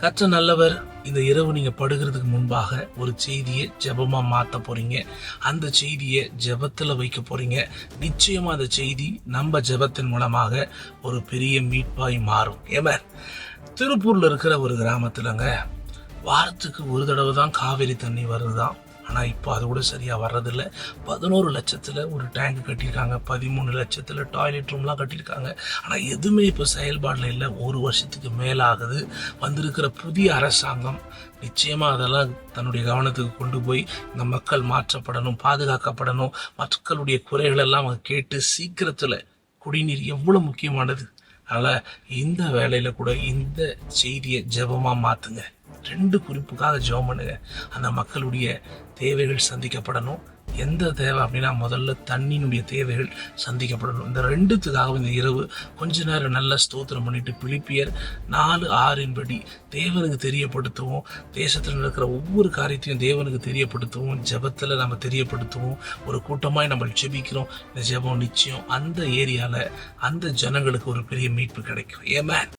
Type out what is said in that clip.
கர்த்தர் நல்லவர். இந்த இரவு நீங்க படுகிறதுக்கு முன்பாக ஒரு செய்தியை ஜெபமா மாத்த போறீங்க. அந்த செய்தியை ஜெபத்துல வைக்க போறீங்க. நிச்சயமா அந்த செய்தி நம்ம ஜெபத்தின் மூலமாக ஒரு பெரிய மீட்பாய் மாறும். ஏமேன். திருப்பூர்ல இருக்கிற ஒரு கிராமத்துலங்க வாரத்துக்கு ஒரு தடவை தான் காவிரி தண்ணி வருதுதான். ஆனால் இப்போ அது கூட சரியாக வர்றதில்ல. 11 லட்சத்தில் ஒரு டேங்க் கட்டியிருக்காங்க, 13 லட்சத்தில் டாய்லெட் ரூம்லாம் கட்டியிருக்காங்க. ஆனால் எதுவுமே இப்போ செயல்பாடில் இல்லை. ஒரு வருஷத்துக்கு மேலாகுது. வந்திருக்கிற புதிய அரசாங்கம் நிச்சயமாக அதெல்லாம் தன்னுடைய கவனத்துக்கு கொண்டு போய் இந்த மக்கள் மாற்றப்படணும், பாதுகாக்கப்படணும், மக்களுடைய குறைகளெல்லாம் அவங்க கேட்டு சீக்கிரத்தில் குடிநீர் எவ்வளோ முக்கியமானது. அதனால் இந்த வேலையில் கூட இந்த செய்தியை ஜெபமாக மாற்றுங்க. 2 குறிப்புக்காக ஜெபம் பண்ணுங்க. அந்த மக்களுடைய தேவைகள் சந்திக்கப்படணும். எந்த தேவை அப்படின்னா முதல்ல தண்ணியினுடைய தேவைகள் சந்திக்கப்படணும். இந்த 2த்துக்காக இந்த இரவு கொஞ்ச நேரம் நல்ல ஸ்தோத்திரம் பண்ணிட்டு பிலிப்பியர் 4:6 படி தேவனுக்கு தெரியப்படுத்துவோம். தேசத்தில் நடக்கிற ஒவ்வொரு காரியத்தையும் தேவனுக்கு தெரியப்படுத்துவோம். ஜெபத்தில் நம்ம தெரியப்படுத்துவோம். ஒரு கூட்டமாய் நம்ம ஜெபிக்கிறோம். இந்த ஜெபம் நிச்சயம் அந்த ஏரியாவில் அந்த ஜனங்களுக்கு ஒரு பெரிய மீட்பு கிடைக்கும். ஏமேன்.